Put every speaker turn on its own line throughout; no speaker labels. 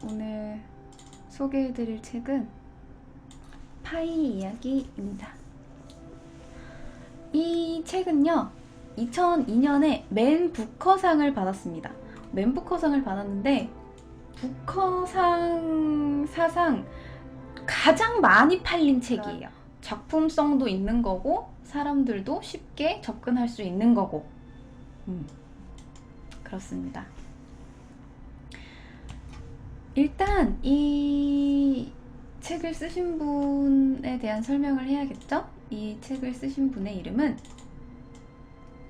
오늘 소개해드릴 책은 파이 이야기입니다. 이 책은요 2002년에 맨 부커상을 받았습니다. 맨 부커상을 받았는데 부커상 사상 가장 많이 팔린 책이에요. 작품성도 있는 거고 사람들도 쉽게 접근할 수 있는 거고 그렇습니다. 일단 이 책을 쓰신 분에 대한 설명을 해야겠죠? 이 책을 쓰신 분의 이름은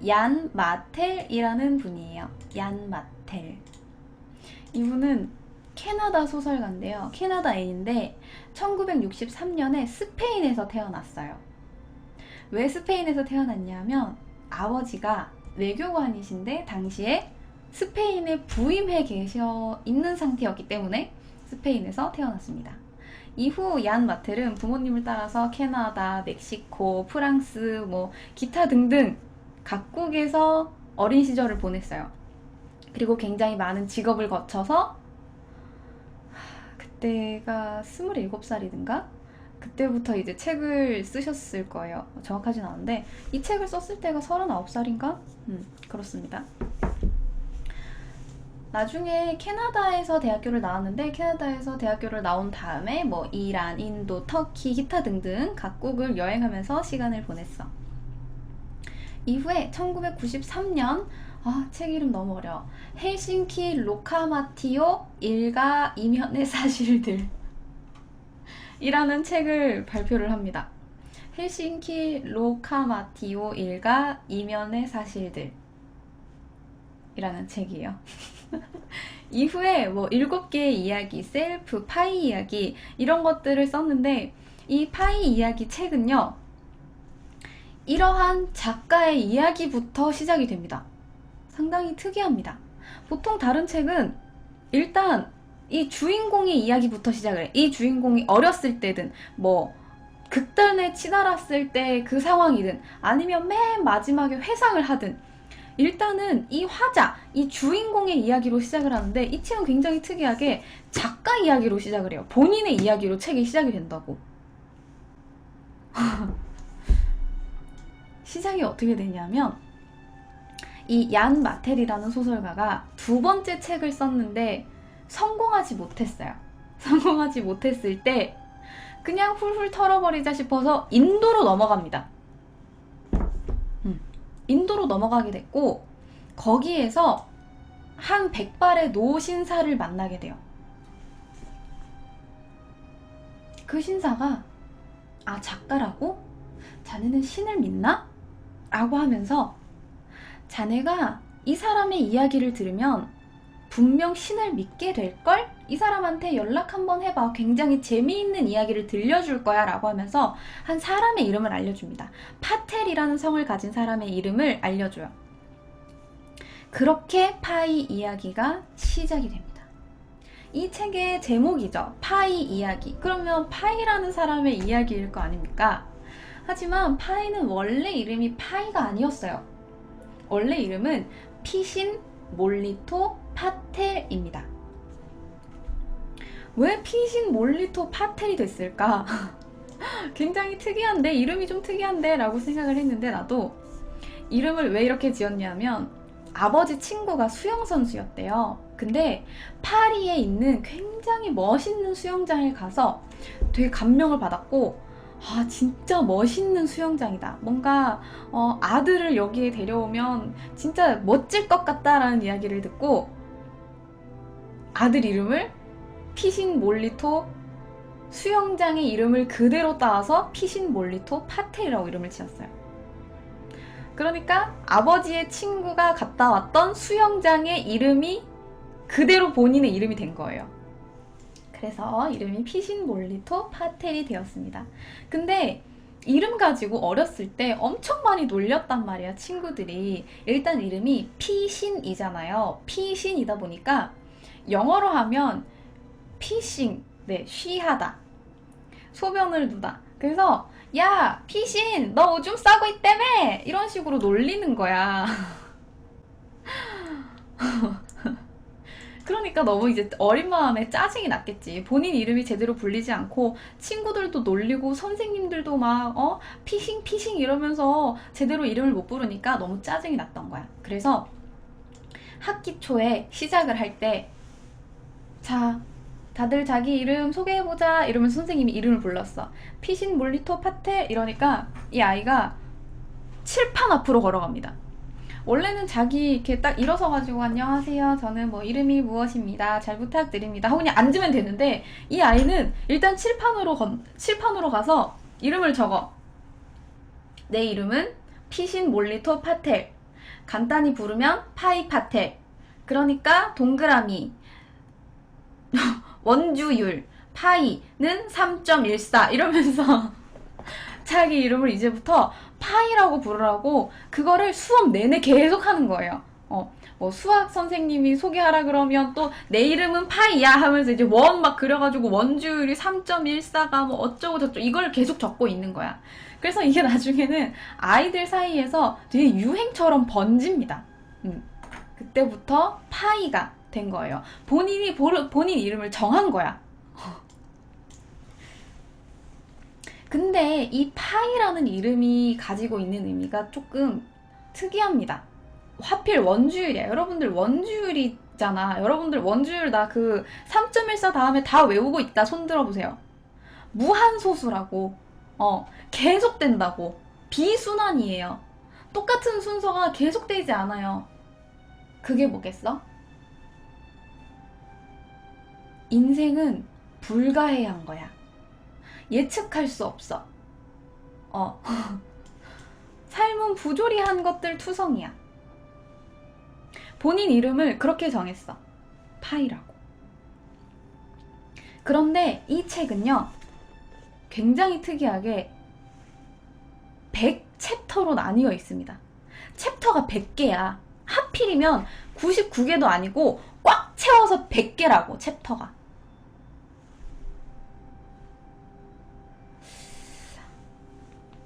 얀 마텔이라는 분이에요. 얀 마텔. 이분은 캐나다 소설가인데요. 캐나다인인데 1963년에 스페인에서 태어났어요. 왜 스페인에서 태어났냐면 아버지가 외교관이신데 당시에 스페인에 부임해 계셔 있는 상태였기 때문에 스페인에서 태어났습니다. 이후 얀 마텔은 부모님을 따라서 캐나다, 멕시코, 프랑스, 기타 등등 각국에서 어린 시절을 보냈어요. 그리고 굉장히 많은 직업을 거쳐서 그때가 27살이든가? 그때부터 이제 책을 쓰셨을 거예요. 정확하진 않은데 이 책을 썼을 때가 39살인가? 그렇습니다. 나중에 캐나다에서 대학교를 나왔는데 캐나다에서 대학교를 나온 다음에 이란, 인도, 터키, 기타 등등 각국을 여행하면서 시간을 보냈어. 이후에 1993년 책 이름 너무 어려워. 헬싱키 로카마티오 일가 이면의 사실들 이라는 책을 발표를 합니다. 헬싱키 로카마티오 일가 이면의 사실들 이라는 책이에요. 이후에 7개의 이야기, 셀프, 파이 이야기 이런 것들을 썼는데 이 파이 이야기 책은요 이러한 작가의 이야기부터 시작이 됩니다. 상당히 특이합니다. 보통 다른 책은 일단 이 주인공의 이야기부터 시작을 해. 이 주인공이 어렸을 때든 극단에 치달았을 때 그 상황이든 아니면 맨 마지막에 회상을 하든 일단은 이 화자, 이 주인공의 이야기로 시작을 하는데 이 책은 굉장히 특이하게 작가 이야기로 시작을 해요. 본인의 이야기로 책이 시작이 된다고. 시작이 어떻게 되냐면 이 얀 마텔이라는 소설가가 2번째 책을 썼는데 성공하지 못했어요. 성공하지 못했을 때 그냥 훌훌 털어버리자 싶어서 인도로 넘어갑니다. 인도로 넘어가게 됐고 거기에서 한 백발의 노신사를 만나게 돼요. 그 신사가 작가라고? 자네는 신을 믿나? 라고 하면서 자네가 이 사람의 이야기를 들으면 분명 신을 믿게 될걸? 이 사람한테 연락 한번 해봐. 굉장히 재미있는 이야기를 들려줄 거야 라고 하면서 한 사람의 이름을 알려줍니다. 파텔이라는 성을 가진 사람의 이름을 알려줘요. 그렇게 파이 이야기가 시작이 됩니다. 이 책의 제목이죠. 파이 이야기. 그러면 파이라는 사람의 이야기일 거 아닙니까? 하지만 파이는 원래 이름이 파이가 아니었어요. 원래 이름은 피신 몰리토 파텔입니다. 왜 피신 몰리토 파텔이 됐을까? 굉장히 특이한데, 이름이 좀 특이한데 라고 생각을 했는데 나도 이름을 왜 이렇게 지었냐면 아버지 친구가 수영선수였대요. 근데 파리에 있는 굉장히 멋있는 수영장에 가서 되게 감명을 받았고 진짜 멋있는 수영장이다. 뭔가 아들을 여기에 데려오면 진짜 멋질 것 같다라는 이야기를 듣고 아들 이름을 피신 몰리토 수영장의 이름을 그대로 따와서 피신 몰리토 파텔이라고 이름을 지었어요. 그러니까 아버지의 친구가 갔다 왔던 수영장의 이름이 그대로 본인의 이름이 된 거예요. 그래서 이름이 피신 몰리토 파텔이 되었습니다. 근데 이름 가지고 어렸을 때 엄청 많이 놀렸단 말이야, 친구들이. 일단 이름이 피신이잖아요. 피신이다 보니까 영어로 하면 피싱, 쉬하다, 소변을 누다. 그래서 야, 피신, 너 오줌 싸고 있다며! 이런 식으로 놀리는 거야. 그러니까 너무 이제 어린 마음에 짜증이 났겠지. 본인 이름이 제대로 불리지 않고 친구들도 놀리고 선생님들도 막 피싱 피싱 이러면서 제대로 이름을 못 부르니까 너무 짜증이 났던 거야. 그래서 학기 초에 시작을 할 때 자, 다들 자기 이름 소개해보자 이러면서 선생님이 이름을 불렀어. 피신 몰리토 파텔 이러니까 이 아이가 칠판 앞으로 걸어갑니다. 원래는 자기 이렇게 딱 일어서가지고 안녕하세요 저는 뭐 이름이 무엇입니다 잘 부탁드립니다 하고 그냥 앉으면 되는데 이 아이는 일단 칠판으로 가서 이름을 적어. 내 이름은 피신 몰리토 파텔, 간단히 부르면 파이 파텔. 그러니까 동그라미 원주율 파이는 3.14 이러면서 자기 이름을 이제부터 파이라고 부르라고 그거를 수업 내내 계속 하는 거예요. 뭐 수학 선생님이 소개하라 그러면 또 내 이름은 파이야 하면서 이제 원 막 그려가지고 원주율이 3.14가 뭐 어쩌고 저쩌고 이걸 계속 적고 있는 거야. 그래서 이게 나중에는 아이들 사이에서 되게 유행처럼 번집니다. 그때부터 파이가 된 거예요. 본인 이름을 정한 거야. 근데 이 파이라는 이름이 가지고 있는 의미가 조금 특이합니다. 하필 원주율이야. 여러분들 원주율이잖아. 여러분들 원주율 나 그 3.14 다음에 다 외우고 있다. 손 들어보세요. 무한소수라고. 계속된다고. 비순환이에요. 똑같은 순서가 계속되지 않아요. 그게 뭐겠어? 인생은 불가해한 거야. 예측할 수 없어. 삶은 부조리한 것들 투성이야. 본인 이름을 그렇게 정했어. 파이라고. 그런데 이 책은요, 굉장히 특이하게 100챕터로 나뉘어 있습니다. 챕터가 100개야. 하필이면 99개도 아니고 꽉 채워서 100개라고, 챕터가.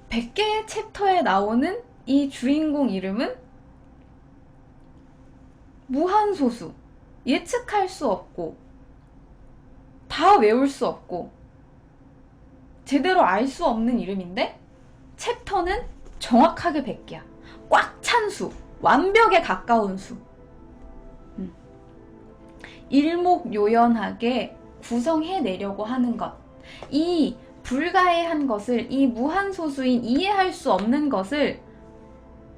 100개의 챕터에 나오는 이 주인공 이름은 무한소수, 예측할 수 없고 다 외울 수 없고 제대로 알 수 없는 이름인데 챕터는 정확하게 100개야. 꽉 찬 수, 완벽에 가까운 수. 일목요연하게 구성해내려고 하는 것. 이 불가해한 것을, 이 무한소수인 이해할 수 없는 것을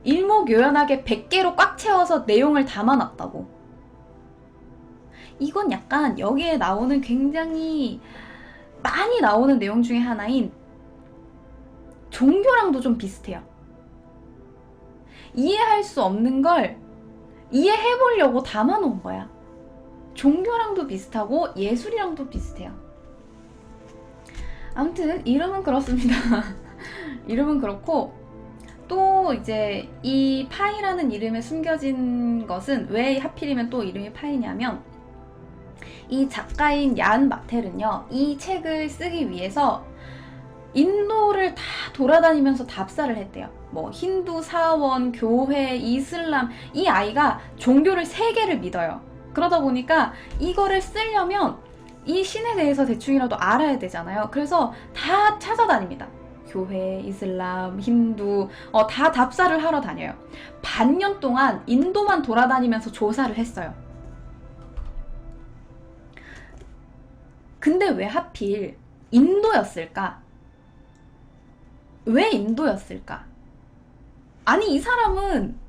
일목요연하게 100개로 꽉 채워서 내용을 담아놨다고. 이건 약간 여기에 나오는 굉장히 많이 나오는 내용 중에 하나인 종교랑도 좀 비슷해요. 이해할 수 없는 걸 이해해보려고 담아놓은 거야. 종교랑도 비슷하고 예술이랑도 비슷해요. 아무튼 이름은 그렇습니다. 이름은 그렇고 또 이제 이 파이라는 이름에 숨겨진 것은 왜 하필이면 또 이름이 파이냐면 이 작가인 얀 마텔은요, 이 책을 쓰기 위해서 인도를 다 돌아다니면서 답사를 했대요. 뭐 힌두 사원, 교회, 이슬람, 이 아이가 종교를 3개를 믿어요. 그러다 보니까 이거를 쓰려면 이 신에 대해서 대충이라도 알아야 되잖아요. 그래서 다 찾아다닙니다. 교회, 이슬람, 힌두 다 답사를 하러 다녀요. 반년 동안 인도만 돌아다니면서 조사를 했어요. 근데 왜 하필 인도였을까? 왜 인도였을까? 아니, 이 사람은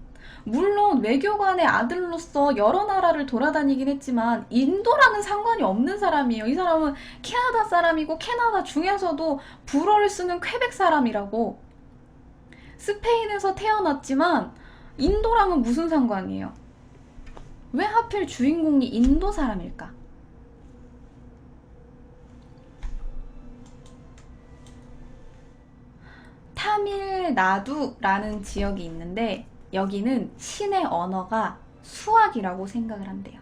물론 외교관의 아들로서 여러 나라를 돌아다니긴 했지만 인도랑은 상관이 없는 사람이에요. 이 사람은 캐나다 사람이고 캐나다 중에서도 불어를 쓰는 퀘벡 사람이라고. 스페인에서 태어났지만 인도랑은 무슨 상관이에요? 왜 하필 주인공이 인도 사람일까? 타밀나두라는 지역이 있는데 여기는 신의 언어가 수학이라고 생각을 한대요.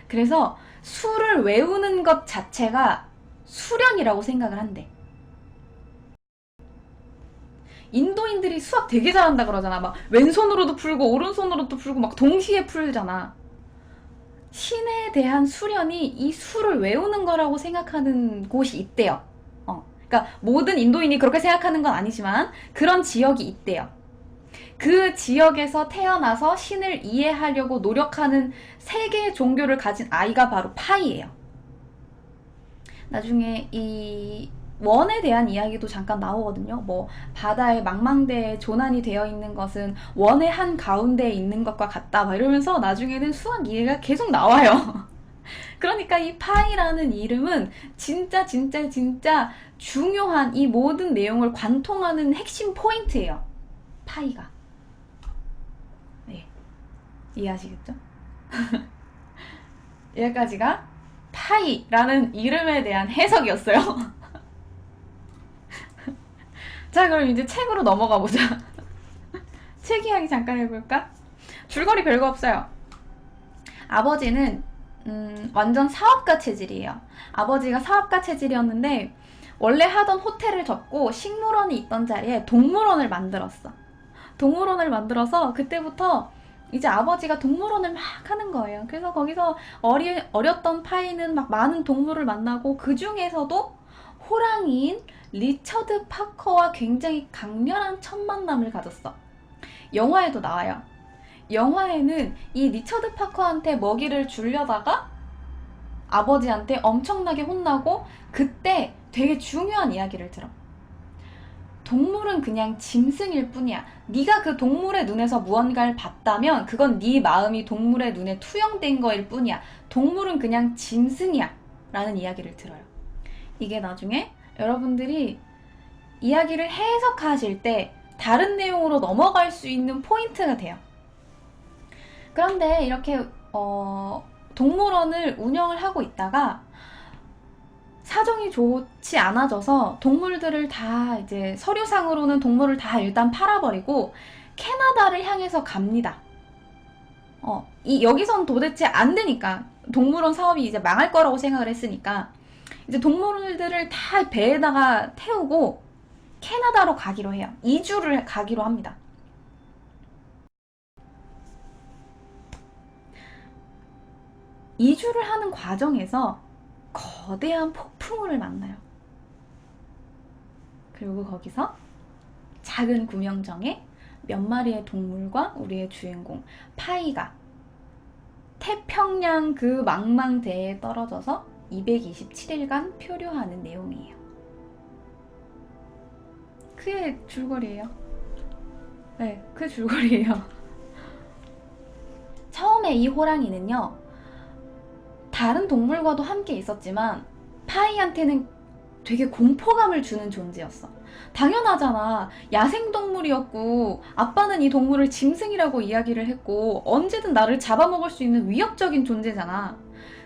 그래서 수를 외우는 것 자체가 수련이라고 생각을 한대. 인도인들이 수학 되게 잘한다 그러잖아. 막 왼손으로도 풀고 오른손으로도 풀고 막 동시에 풀잖아. 신에 대한 수련이 이 수를 외우는 거라고 생각하는 곳이 있대요. 그러니까 모든 인도인이 그렇게 생각하는 건 아니지만 그런 지역이 있대요. 그 지역에서 태어나서 신을 이해하려고 노력하는 세계의 종교를 가진 아이가 바로 파이예요. 나중에 이 원에 대한 이야기도 잠깐 나오거든요. 뭐 바다의 망망대에 조난이 되어 있는 것은 원의 한 가운데에 있는 것과 같다 막 이러면서 나중에는 수학 이해가 계속 나와요. 그러니까 이 파이라는 이름은 진짜 진짜 진짜 중요한 이 모든 내용을 관통하는 핵심 포인트예요. 파이가. 네, 이해하시겠죠? 여기까지가 파이라는 이름에 대한 해석이었어요. 자, 그럼 이제 책으로 넘어가 보자. 책 이야기 잠깐 해볼까? 줄거리 별거 없어요. 아버지는 완전 사업가 체질이에요. 아버지가 사업가 체질이었는데 원래 하던 호텔을 접고 식물원이 있던 자리에 동물원을 만들었어. 동물원을 만들어서 그때부터 이제 아버지가 동물원을 막 하는 거예요. 그래서 거기서 어렸던 파이는 막 많은 동물을 만나고 그 중에서도 호랑이인 리처드 파커와 굉장히 강렬한 첫 만남을 가졌어. 영화에도 나와요. 영화에는 이 리처드 파커한테 먹이를 주려다가 아버지한테 엄청나게 혼나고 그때 되게 중요한 이야기를 들어. 동물은 그냥 짐승일 뿐이야. 네가 그 동물의 눈에서 무언가를 봤다면 그건 네 마음이 동물의 눈에 투영된 거일 뿐이야. 동물은 그냥 짐승이야. 라는 이야기를 들어요. 이게 나중에 여러분들이 이야기를 해석하실 때 다른 내용으로 넘어갈 수 있는 포인트가 돼요. 그런데 이렇게 동물원을 운영을 하고 있다가 사정이 좋지 않아져서 동물들을 다 이제 서류상으로는 동물을 다 일단 팔아버리고 캐나다를 향해서 갑니다. 여기선 도대체 안 되니까 동물원 사업이 이제 망할 거라고 생각을 했으니까 이제 동물들을 다 배에다가 태우고 캐나다로 가기로 해요. 이주를 가기로 합니다. 이주를 하는 과정에서 거대한 폭풍우를 만나요. 그리고 거기서 작은 구명정에 몇 마리의 동물과 우리의 주인공 파이가 태평양 그 망망대해에 떨어져서 227일간 표류하는 내용이에요. 그게 줄거리예요. 네, 그 줄거리예요. 처음에 이 호랑이는요, 다른 동물과도 함께 있었지만 파이한테는 되게 공포감을 주는 존재였어. 당연하잖아. 야생동물이었고 아빠는 이 동물을 짐승이라고 이야기를 했고 언제든 나를 잡아먹을 수 있는 위협적인 존재잖아.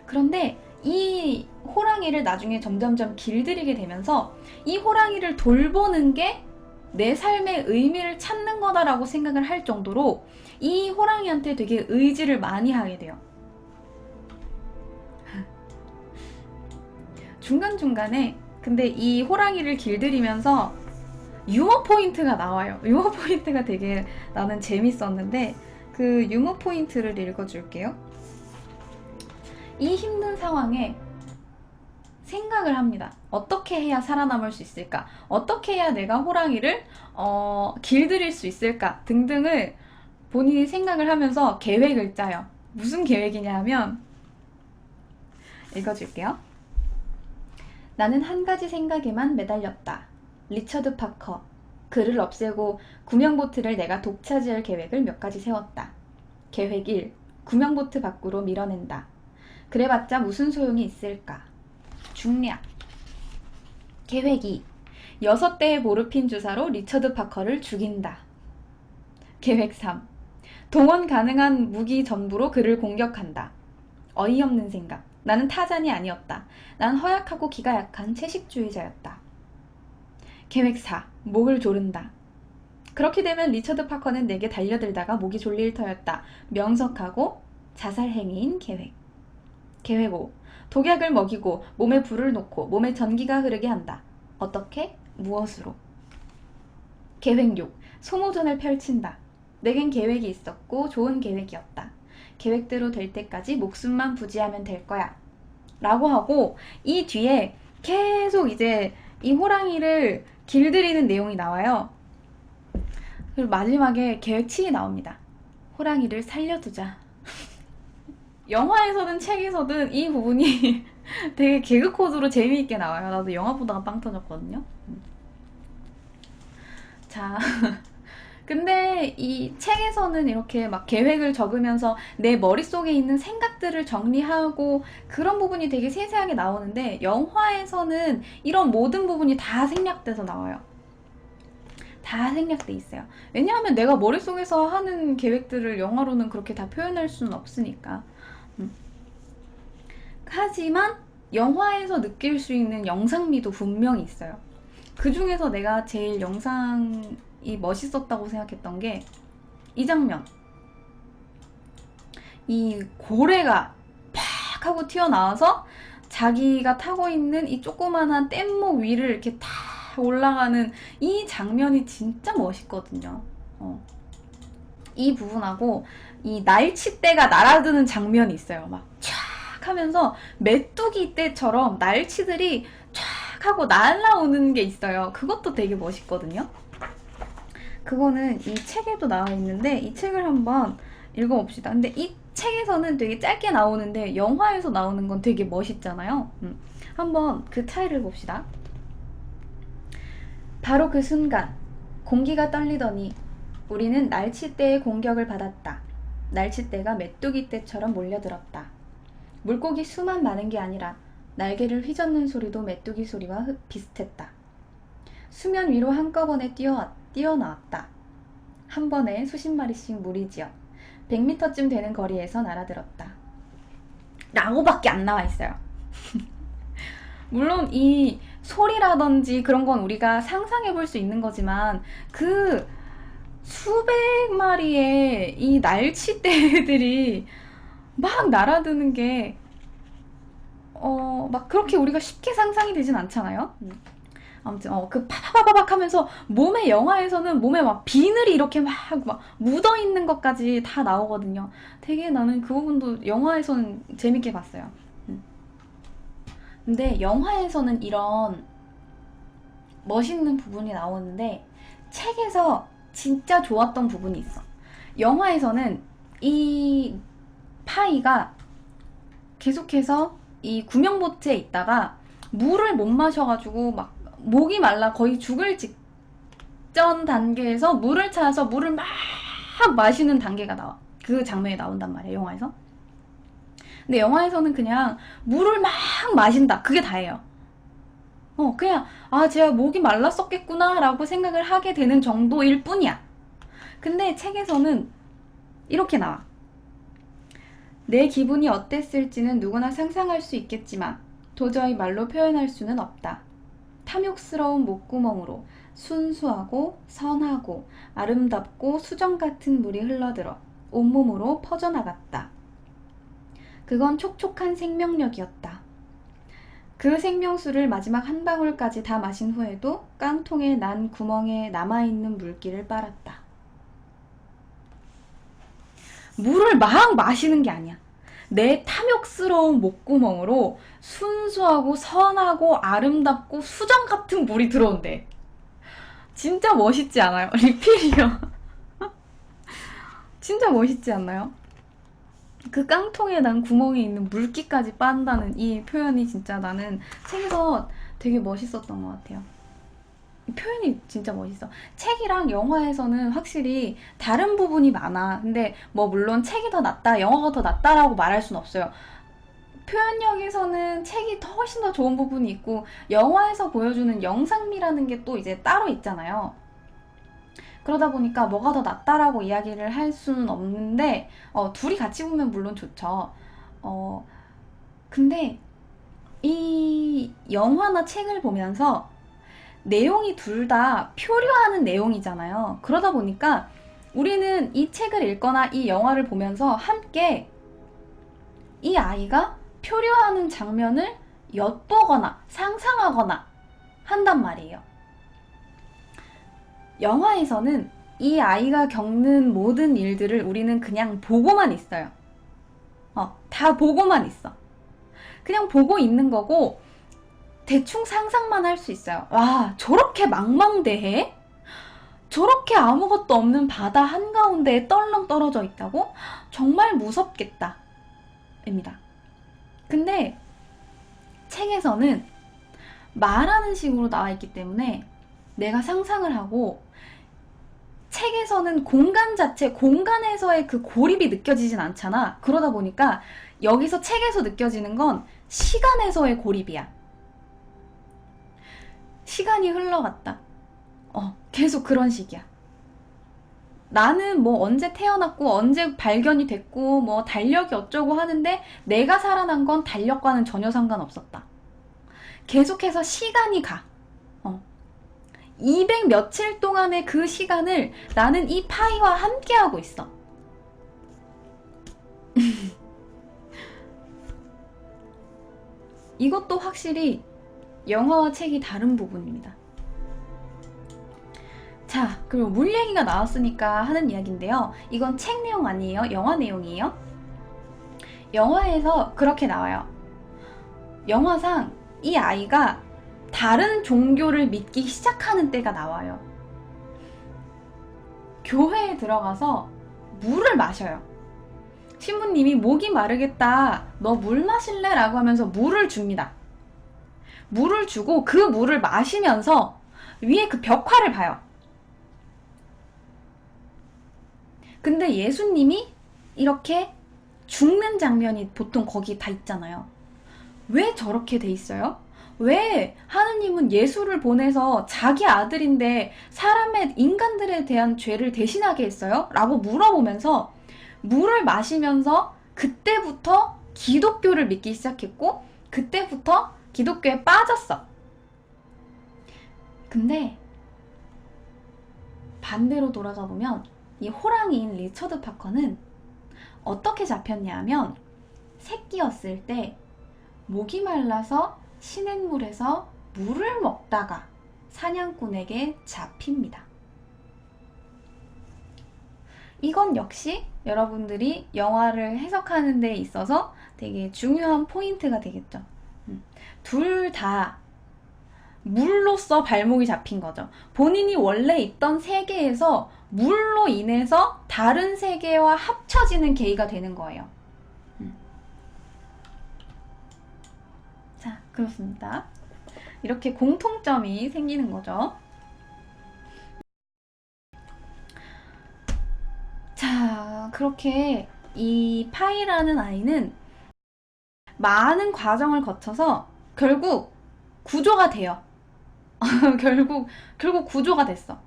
그런데 이 호랑이를 나중에 점점점 길들이게 되면서 이 호랑이를 돌보는 게 내 삶의 의미를 찾는 거다라고 생각을 할 정도로 이 호랑이한테 되게 의지를 많이 하게 돼요. 중간중간에 근데 이 호랑이를 길들이면서 유머 포인트가 나와요. 유머 포인트가 되게 나는 재밌었는데 그 유머 포인트를 읽어줄게요. 이 힘든 상황에 생각을 합니다. 어떻게 해야 살아남을 수 있을까? 어떻게 해야 내가 호랑이를 길들일 수 있을까? 등등을 본인이 생각을 하면서 계획을 짜요. 무슨 계획이냐 하면 읽어줄게요. 나는 한 가지 생각에만 매달렸다. 리처드 파커. 그를 없애고 구명보트를 내가 독차지할 계획을 몇 가지 세웠다. 계획 1. 구명보트 밖으로 밀어낸다. 그래봤자 무슨 소용이 있을까? 중략. 계획 2. 6대의 모르핀 주사로 리처드 파커를 죽인다. 계획 3. 동원 가능한 무기 전부로 그를 공격한다. 어이없는 생각. 나는 타잔이 아니었다. 난 허약하고 기가 약한 채식주의자였다. 계획 4. 목을 조른다. 그렇게 되면 리처드 파커는 내게 달려들다가 목이 졸릴 터였다. 명석하고 자살 행위인 계획. 계획 5. 독약을 먹이고 몸에 불을 놓고 몸에 전기가 흐르게 한다. 어떻게? 무엇으로? 계획 6. 소모전을 펼친다. 내겐 계획이 있었고 좋은 계획이었다. 계획대로 될 때까지 목숨만 부지하면 될 거야. 라고 하고 이 뒤에 계속 이제 이 호랑이를 길들이는 내용이 나와요. 그리고 마지막에 계획 7이 나옵니다. 호랑이를 살려두자. 영화에서든 책에서든 이 부분이 되게 개그 코드로 재미있게 나와요. 나도 영화 보다가 빵 터졌거든요. 자, 근데 이 책에서는 이렇게 막 계획을 적으면서 내 머릿속에 있는 생각들을 정리하고 그런 부분이 되게 세세하게 나오는데 영화에서는 이런 모든 부분이 다 생략돼서 나와요. 다 생략돼 있어요. 왜냐하면 내가 머릿속에서 하는 계획들을 영화로는 그렇게 다 표현할 수는 없으니까. 하지만 영화에서 느낄 수 있는 영상미도 분명히 있어요. 그 중에서 내가 제일 영상이 멋있었다고 생각했던 게 이 장면. 이 고래가 팍 하고 튀어나와서 자기가 타고 있는 이 조그만한 뗏목 위를 이렇게 다 올라가는 이 장면이 진짜 멋있거든요. 이 부분하고 이 날치떼가 날아드는 장면이 있어요. 막 촥 하면서 메뚜기 떼처럼 날치들이 촥 하고 날아오는 게 있어요. 그것도 되게 멋있거든요. 그거는 이 책에도 나와 있는데 이 책을 한번 읽어봅시다. 근데 이 책에서는 되게 짧게 나오는데 영화에서 나오는 건 되게 멋있잖아요. 한번 그 차이를 봅시다. 바로 그 순간 공기가 떨리더니 우리는 날치떼의 공격을 받았다. 날치떼가 메뚜기 떼처럼 몰려들었다. 물고기 수만 많은 게 아니라 날개를 휘젓는 소리도 메뚜기 소리와 비슷했다. 수면 위로 한꺼번에 뛰어나왔다. 한 번에 수십 마리씩 무리지어 100m쯤 되는 거리에서 날아들었다. 라고밖에 안 나와 있어요. 물론 이 소리라든지 그런 건 우리가 상상해 볼 수 있는 거지만 그 수백 마리의 이 날치떼들이 막 날아드는 게 막 그렇게 우리가 쉽게 상상이 되진 않잖아요. 아무튼 그 파바바박 하면서 몸에 영화에서는 몸에 막 비늘이 이렇게 막 묻어 있는 것까지 다 나오거든요. 되게 나는 그 부분도 영화에서는 재밌게 봤어요. 근데 영화에서는 이런 멋있는 부분이 나오는데 책에서 진짜 좋았던 부분이 있어. 영화에서는 이 파이가 계속해서 이 구명보트에 있다가 물을 못 마셔가지고 막 목이 말라 거의 죽을 직전 단계에서 물을 찾아서 물을 막 마시는 단계가 나와. 그 장면이 나온단 말이야, 영화에서. 근데 영화에서는 그냥 물을 막 마신다. 그게 다예요. 그냥 제가 목이 말랐었겠구나 라고 생각을 하게 되는 정도일 뿐이야. 근데 책에서는 이렇게 나와. 내 기분이 어땠을지는 누구나 상상할 수 있겠지만 도저히 말로 표현할 수는 없다. 탐욕스러운 목구멍으로 순수하고 선하고 아름답고 수정 같은 물이 흘러들어 온몸으로 퍼져나갔다. 그건 촉촉한 생명력이었다. 그 생명수를 마지막 한 방울까지 다 마신 후에도 깡통의 난 구멍에 남아있는 물기를 빨았다. 물을 막 마시는 게 아니야. 내 탐욕스러운 목구멍으로 순수하고 선하고 아름답고 수정 같은 물이 들어온대. 진짜 멋있지 않아요? 리필이요. 진짜 멋있지 않나요? 그 깡통에 난 구멍에 있는 물기까지 빤다는 이 표현이 진짜 나는 책에서 되게 멋있었던 것 같아요. 표현이 진짜 멋있어. 책이랑 영화에서는 확실히 다른 부분이 많아. 근데 뭐 물론 책이 더 낫다, 영화가 더 낫다라고 말할 순 없어요. 표현력에서는 책이 훨씬 더 좋은 부분이 있고 영화에서 보여주는 영상미라는 게 또 이제 따로 있잖아요. 그러다 보니까 뭐가 더 낫다라고 이야기를 할 수는 없는데 둘이 같이 보면 물론 좋죠. 근데 이 영화나 책을 보면서 내용이 둘 다 표류하는 내용이잖아요. 그러다 보니까 우리는 이 책을 읽거나 이 영화를 보면서 함께 이 아이가 표류하는 장면을 엿보거나 상상하거나 한단 말이에요. 영화에서는 이 아이가 겪는 모든 일들을 우리는 그냥 보고만 있어요. 다 보고만 있어. 그냥 보고 있는 거고 대충 상상만 할 수 있어요. 와, 저렇게 망망대해? 저렇게 아무것도 없는 바다 한가운데에 떨렁 떨어져 있다고? 정말 무섭겠다. 입니다. 근데 책에서는 말하는 식으로 나와 있기 때문에 내가 상상을 하고, 책에서는 공간 자체, 공간에서의 그 고립이 느껴지진 않잖아. 그러다 보니까 여기서 책에서 느껴지는 건 시간에서의 고립이야. 시간이 흘러갔다. 계속 그런 식이야. 나는 뭐 언제 태어났고 언제 발견이 됐고 뭐 달력이 어쩌고 하는데 내가 살아난 건 달력과는 전혀 상관없었다. 계속해서 시간이 가. 200 며칠 동안의 그 시간을 나는 이 파이와 함께하고 있어. 이것도 확실히 영화와 책이 다른 부분입니다. 자, 그리고 물 얘기가 나왔으니까 하는 이야기인데요. 이건 책 내용 아니에요. 영화 내용이에요. 영화에서 그렇게 나와요. 영화상 이 아이가 다른 종교를 믿기 시작하는 때가 나와요. 교회에 들어가서 물을 마셔요. 신부님이 목이 마르겠다, 너 물 마실래? 라고 하면서 물을 줍니다. 물을 주고 그 물을 마시면서 위에 그 벽화를 봐요. 근데 예수님이 이렇게 죽는 장면이 보통 거기 다 있잖아요. 왜 저렇게 돼 있어요? 왜 하느님은 예수를 보내서 자기 아들인데 사람의, 인간들에 대한 죄를 대신하게 했어요? 라고 물어보면서 물을 마시면서 그때부터 기독교를 믿기 시작했고 그때부터 기독교에 빠졌어. 근데 반대로 돌아가 보면 이 호랑이인 리처드 파커는 어떻게 잡혔냐 하면 새끼였을 때 목이 말라서 시냇물에서 물을 먹다가 사냥꾼에게 잡힙니다. 이건 역시 여러분들이 영화를 해석하는 데 있어서 되게 중요한 포인트가 되겠죠. 둘 다 물로써 발목이 잡힌 거죠. 본인이 원래 있던 세계에서 물로 인해서 다른 세계와 합쳐지는 계기가 되는 거예요. 자, 그렇습니다. 이렇게 공통점이 생기는 거죠. 자, 그렇게 이 파이라는 아이는 많은 과정을 거쳐서 결국 구조가 돼요. 결국 구조가 됐어.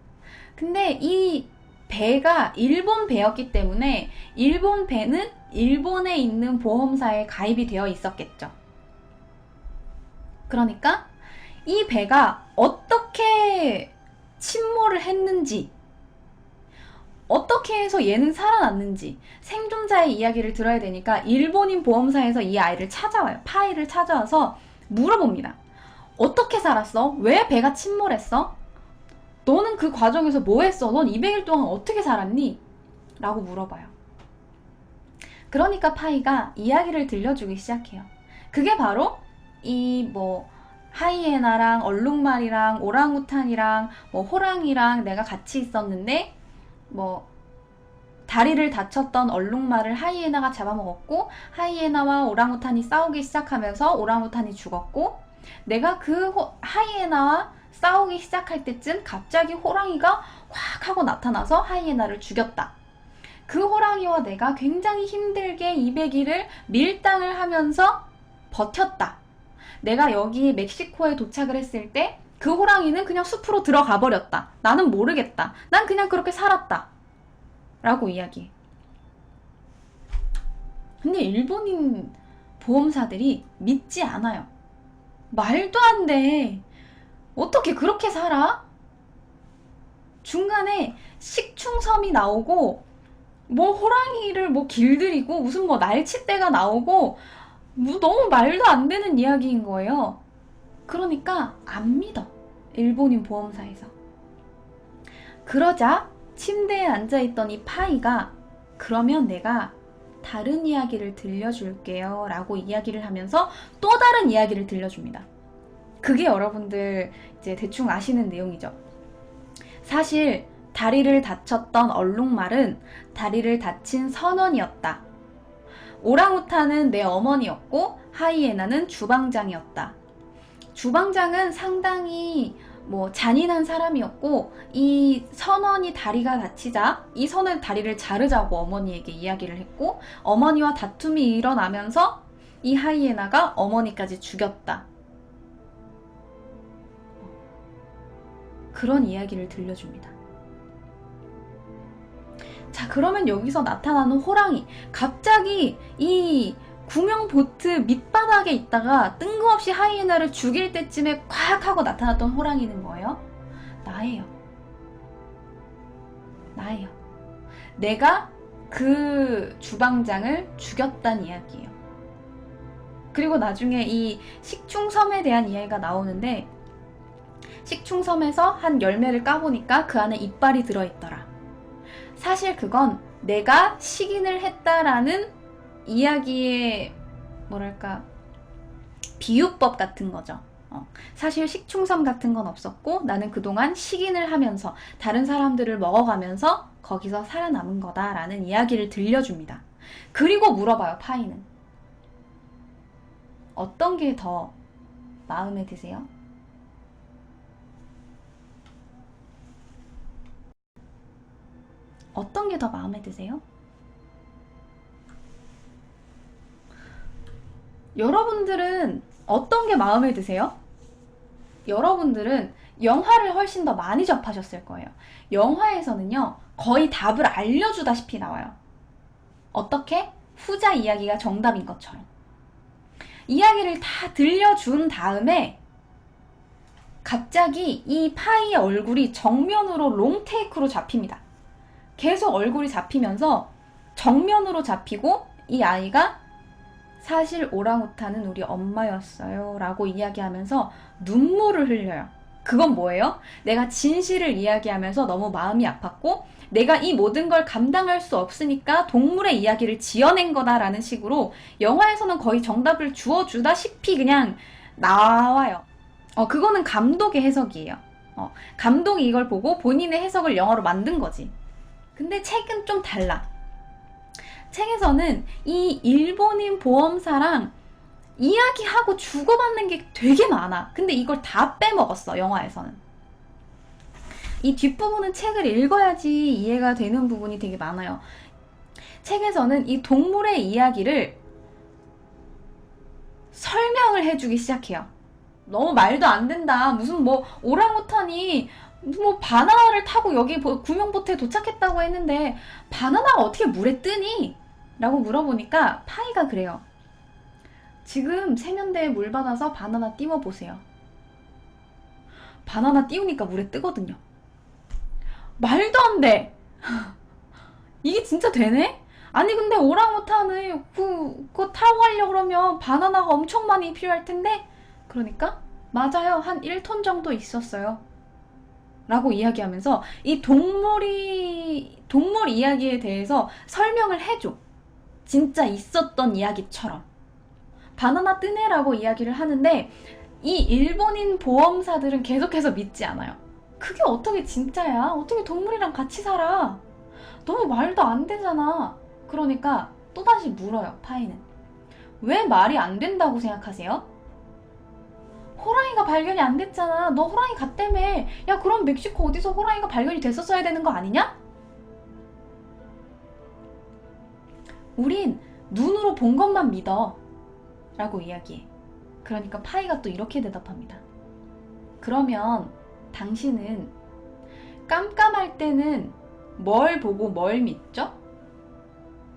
근데 이 배가 일본 배였기 때문에 일본 배는 일본에 있는 보험사에 가입이 되어 있었겠죠. 그러니까 이 배가 어떻게 침몰을 했는지, 어떻게 해서 얘는 살아났는지 생존자의 이야기를 들어야 되니까 일본인 보험사에서 이 아이를 찾아와요. 파이를 찾아와서 물어봅니다. 어떻게 살았어? 왜 배가 침몰했어? 너는 그 과정에서 뭐 했어? 넌 200일 동안 어떻게 살았니? 라고 물어봐요. 그러니까 파이가 이야기를 들려주기 시작해요. 그게 바로 이 하이에나랑 얼룩말이랑 오랑우탄이랑 호랑이랑 내가 같이 있었는데 다리를 다쳤던 얼룩말을 하이에나가 잡아먹었고 하이에나와 오랑우탄이 싸우기 시작하면서 오랑우탄이 죽었고, 내가 그 하이에나와 싸우기 시작할 때쯤 갑자기 호랑이가 확 하고 나타나서 하이에나를 죽였다. 그 호랑이와 내가 굉장히 힘들게 200일을 밀당을 하면서 버텼다. 내가 여기 멕시코에 도착을 했을 때 그 호랑이는 그냥 숲으로 들어가 버렸다. 나는 모르겠다. 난 그냥 그렇게 살았다. 라고 이야기해. 근데 일본인 보험사들이 믿지 않아요. 말도 안 돼. 어떻게 그렇게 살아? 중간에 식충섬이 나오고 호랑이를 길들이고 무슨 날치떼가 나오고 너무 말도 안 되는 이야기인 거예요. 그러니까 안 믿어. 일본인 보험사에서. 그러자 침대에 앉아있던 이 파이가, 그러면 내가 다른 이야기를 들려줄게요 라고 이야기를 하면서 또 다른 이야기를 들려줍니다. 그게 여러분들 이제 대충 아시는 내용이죠. 사실 다리를 다쳤던 얼룩말은 다리를 다친 선원이었다. 오랑우탄은 내 어머니였고 하이에나는 주방장이었다. 주방장은 상당히 잔인한 사람이었고, 이 선원이 다리가 다치자 이 선원 다리를 자르자고 어머니에게 이야기를 했고, 어머니와 다툼이 일어나면서 이 하이에나가 어머니까지 죽였다. 그런 이야기를 들려줍니다. 자, 그러면 여기서 나타나는 호랑이, 갑자기 이 구명 보트 밑바닥에 있다가 뜬금없이 하이에나를 죽일 때쯤에 콱 하고 나타났던 호랑이는 뭐예요? 나예요. 나예요. 내가 그 주방장을 죽였단 이야기예요. 그리고 나중에 이 식충섬에 대한 이야기가 나오는데, 식충섬에서 한 열매를 까보니까 그 안에 이빨이 들어있더라. 사실 그건 내가 식인을 했다라는 이야기의 비유법 같은 거죠. 사실 식충섬 같은 건 없었고, 나는 그동안 식인을 하면서 다른 사람들을 먹어가면서 거기서 살아남은 거다라는 이야기를 들려줍니다. 그리고 물어봐요, 파이는. 어떤 게 더 마음에 드세요? 어떤 게 더 마음에 드세요? 여러분들은 어떤 게 마음에 드세요? 여러분들은 영화를 훨씬 더 많이 접하셨을 거예요. 영화에서는요, 거의 답을 알려주다시피 나와요. 어떻게? 후자 이야기가 정답인 것처럼. 이야기를 다 들려준 다음에 갑자기 이 파이의 얼굴이 정면으로 롱테이크로 잡힙니다. 계속 얼굴이 잡히면서 정면으로 잡히고, 이 아이가 사실 오랑우탄은 우리 엄마였어요 라고 이야기하면서 눈물을 흘려요. 그건 뭐예요? 내가 진실을 이야기하면서 너무 마음이 아팠고, 내가 이 모든 걸 감당할 수 없으니까 동물의 이야기를 지어낸 거다라는 식으로 영화에서는 거의 정답을 주어주다시피 그냥 나와요. 그거는 감독의 해석이에요. 감독이 이걸 보고 본인의 해석을 영화로 만든 거지. 근데 책은 좀 달라. 책에서는 이 일본인 보험사랑 이야기하고 주고받는 게 되게 많아. 근데 이걸 다 빼먹었어, 영화에서는. 이 뒷부분은 책을 읽어야지 이해가 되는 부분이 되게 많아요. 책에서는 이 동물의 이야기를 설명을 해주기 시작해요. 너무 말도 안 된다. 무슨 오랑우탄이 바나나를 타고 여기 구명보트에 도착했다고 했는데 바나나가 어떻게 물에 뜨니? 라고 물어보니까 파이가 그래요. 지금 세면대에 물 받아서 바나나 띄워보세요. 바나나 띄우니까 물에 뜨거든요. 말도 안 돼! 이게 진짜 되네? 아니 근데 오랑우탄을 그거 타고 가려고 그러면 바나나가 엄청 많이 필요할 텐데? 그러니까 맞아요. 한 1톤 정도 있었어요. 라고 이야기하면서 이 동물 이야기에 대해서 설명을 해줘. 진짜 있었던 이야기처럼. 바나나 뜨네라고 이야기를 하는데 이 일본인 보험사들은 계속해서 믿지 않아요. 그게 어떻게 진짜야? 어떻게 동물이랑 같이 살아? 너무 말도 안 되잖아. 그러니까 또다시 물어요, 파이는. 왜 말이 안 된다고 생각하세요? 호랑이가 발견이 안 됐잖아. 너 호랑이 갔다며. 야, 그럼 멕시코 어디서 호랑이가 발견이 됐었어야 되는 거 아니냐? 우린 눈으로 본 것만 믿어 라고 이야기해. 그러니까 파이가 또 이렇게 대답합니다. 그러면 당신은 깜깜할 때는 뭘 보고 뭘 믿죠?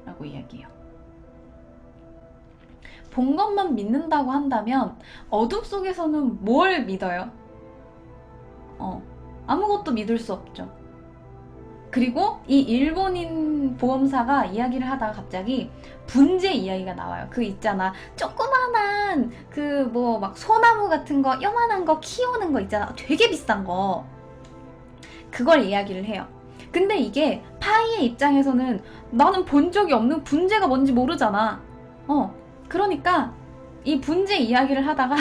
라고 이야기해요. 본 것만 믿는다고 한다면 어둠 속에서는 뭘 믿어요? 아무것도 믿을 수 없죠. 그리고 이 일본인 보험사가 이야기를 하다가 갑자기 분재 이야기가 나와요. 그 있잖아, 조그만한 막 소나무 같은 거, 요만한 거 키우는 거 있잖아. 되게 비싼 거. 그걸 이야기를 해요. 근데 이게 파이의 입장에서는 나는 본 적이 없는 분재가 뭔지 모르잖아. 그러니까 이 분재 이야기를 하다가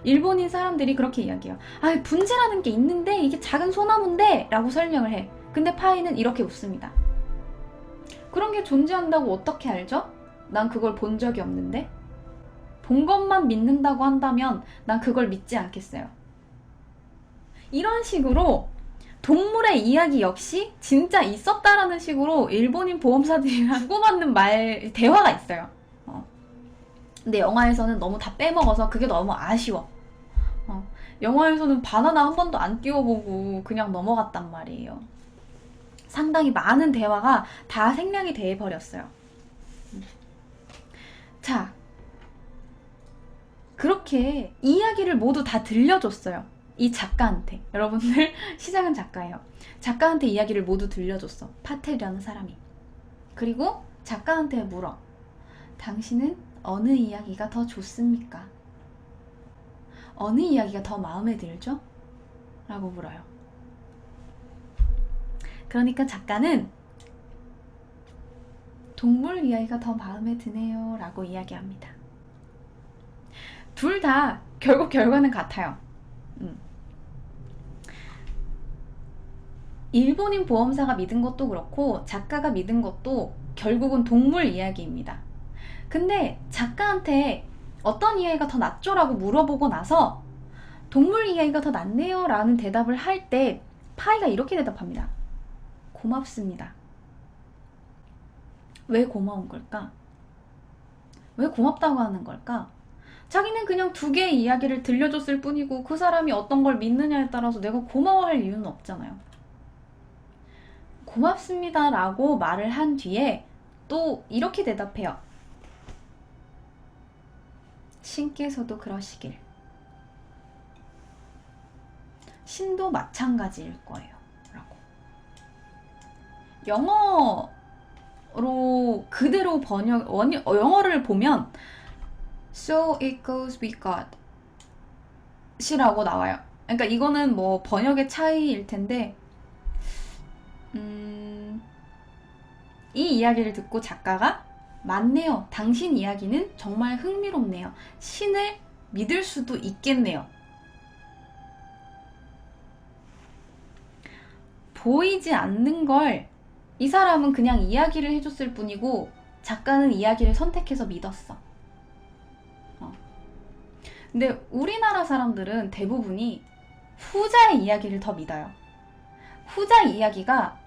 일본인 사람들이 그렇게 이야기해요. 아, 분재라는 게 있는데 이게 작은 소나무인데 라고 설명을 해. 근데 파이는 이렇게 웃습니다. 그런 게 존재한다고 어떻게 알죠? 난 그걸 본 적이 없는데? 본 것만 믿는다고 한다면 난 그걸 믿지 않겠어요. 이런 식으로 동물의 이야기 역시 진짜 있었다라는 식으로 일본인 보험사들이랑 주고받는 대화가 있어요. 근데 영화에서는 너무 다 빼먹어서 그게 너무 아쉬워. 영화에서는 바나나 한 번도 안 띄워보고 그냥 넘어갔단 말이에요. 상당히 많은 대화가 다 생략이 돼버렸어요. 자, 그렇게 이야기를 모두 다 들려줬어요. 이 작가한테. 여러분들 시작은 작가예요. 작가한테 이야기를 모두 들려줬어. 파텔이라는 사람이. 그리고 작가한테 물어. 당신은 어느 이야기가 더 좋습니까? 어느 이야기가 더 마음에 들죠? 라고 물어요. 그러니까 작가는 동물 이야기가 더 마음에 드네요 라고 이야기합니다. 둘 다 결국 결과는 같아요. 일본인 보험사가 믿은 것도 그렇고 작가가 믿은 것도 결국은 동물 이야기입니다. 근데 작가한테 어떤 이야기가 더 낫죠? 라고 물어보고 나서 동물 이야기가 더 낫네요 라는 대답을 할 때 파이가 이렇게 대답합니다. 고맙습니다. 왜 고마운 걸까? 왜 고맙다고 하는 걸까? 자기는 그냥 두 개의 이야기를 들려줬을 뿐이고 그 사람이 어떤 걸 믿느냐에 따라서 내가 고마워할 이유는 없잖아요. 고맙습니다 라고 말을 한 뒤에 또 이렇게 대답해요. 신께서도 그러시길. 신도 마찬가지일 거예요 라고. 영어로 그대로 영어를 보면 So it goes with God 이라고 나와요. 그러니까 이거는 뭐 번역의 차이일 텐데 이 이야기를 듣고 작가가 맞네요. 당신 이야기는 정말 흥미롭네요. 신을 믿을 수도 있겠네요. 보이지 않는 걸 이 사람은 그냥 이야기를 해줬을 뿐이고 작가는 이야기를 선택해서 믿었어. 근데 우리나라 사람들은 대부분이 후자의 이야기를 더 믿어요. 후자 이야기가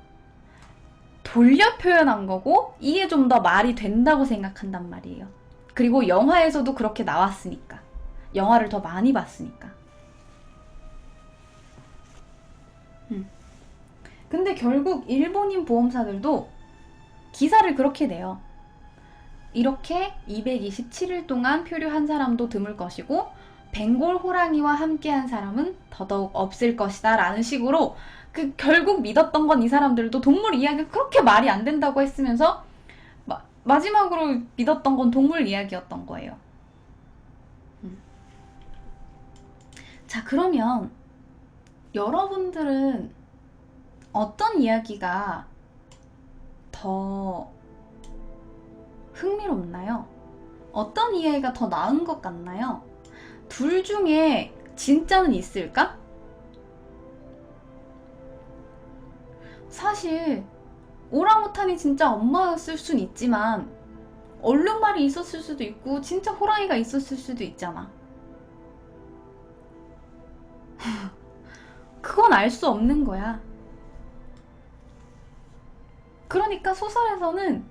돌려 표현한 거고 이게 좀 더 말이 된다고 생각한단 말이에요. 그리고 영화에서도 그렇게 나왔으니까. 영화를 더 많이 봤으니까. 근데 결국 일본인 보험사들도 기사를 그렇게 내요. 이렇게 227일 동안 표류한 사람도 드물 것이고 벵골 호랑이와 함께한 사람은 더더욱 없을 것이다 라는 식으로 결국 믿었던 건 이 사람들도 동물 이야기가 그렇게 말이 안 된다고 했으면서 마지막으로 믿었던 건 동물 이야기였던 거예요. 자, 그러면 여러분들은 어떤 이야기가 더 흥미롭나요? 어떤 이야기가 더 나은 것 같나요? 둘 중에 진짜는 있을까? 사실 오랑우탄이 진짜 엄마였을 순 있지만 얼룩말이 있었을 수도 있고 진짜 호랑이가 있었을 수도 있잖아. 그건 알 수 없는 거야. 그러니까 소설에서는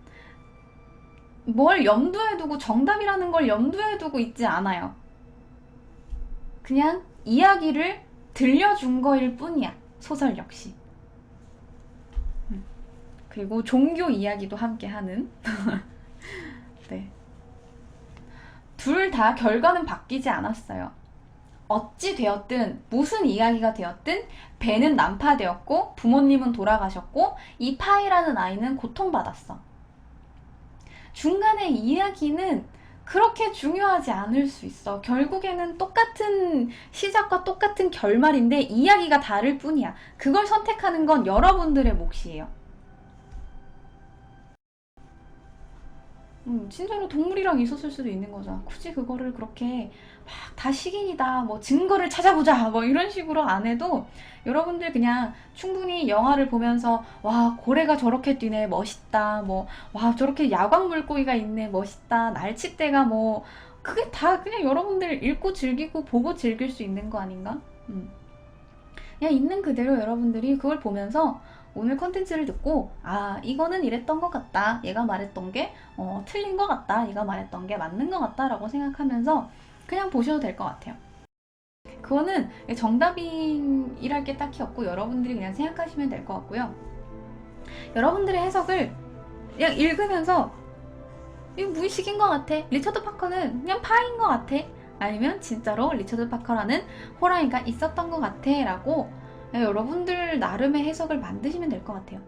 뭘 염두에 두고 정답이라는 걸 염두에 두고 있지 않아요. 그냥 이야기를 들려준 거일 뿐이야. 소설 역시. 그리고 종교 이야기도 함께 하는. 네. 둘 다 결과는 바뀌지 않았어요. 어찌 되었든 무슨 이야기가 되었든 배는 난파되었고 부모님은 돌아가셨고 이 파이라는 아이는 고통받았어. 중간에 이야기는 그렇게 중요하지 않을 수 있어. 결국에는 똑같은 시작과 똑같은 결말인데 이야기가 다를 뿐이야. 그걸 선택하는 건 여러분들의 몫이에요. 진짜로 동물이랑 있었을 수도 있는 거잖아. 굳이 그거를 그렇게 막 다 식인이다, 뭐 증거를 찾아보자, 뭐 이런 식으로 안 해도 여러분들 그냥 충분히 영화를 보면서 와, 고래가 저렇게 뛰네, 멋있다, 뭐, 와, 저렇게 야광 물고기가 있네, 멋있다, 날치대가 뭐, 그게 다 그냥 여러분들 읽고 즐기고 보고 즐길 수 있는 거 아닌가? 음. 그냥 있는 그대로 여러분들이 그걸 보면서 오늘 컨텐츠를 듣고 아 이거는 이랬던 것 같다 얘가 말했던 게 틀린 것 같다 얘가 말했던 게 맞는 것 같다 라고 생각하면서 그냥 보셔도 될 것 같아요. 그거는 정답이랄 게 딱히 없고 여러분들이 그냥 생각하시면 될 것 같고요. 여러분들의 해석을 그냥 읽으면서 이거 무의식인 것 같아, 리처드 파커는 그냥 파인 것 같아, 아니면 진짜로 리처드 파커라는 호랑이가 있었던 것 같아 라고 여러분들 나름의 해석을 만드시면 될 것 같아요.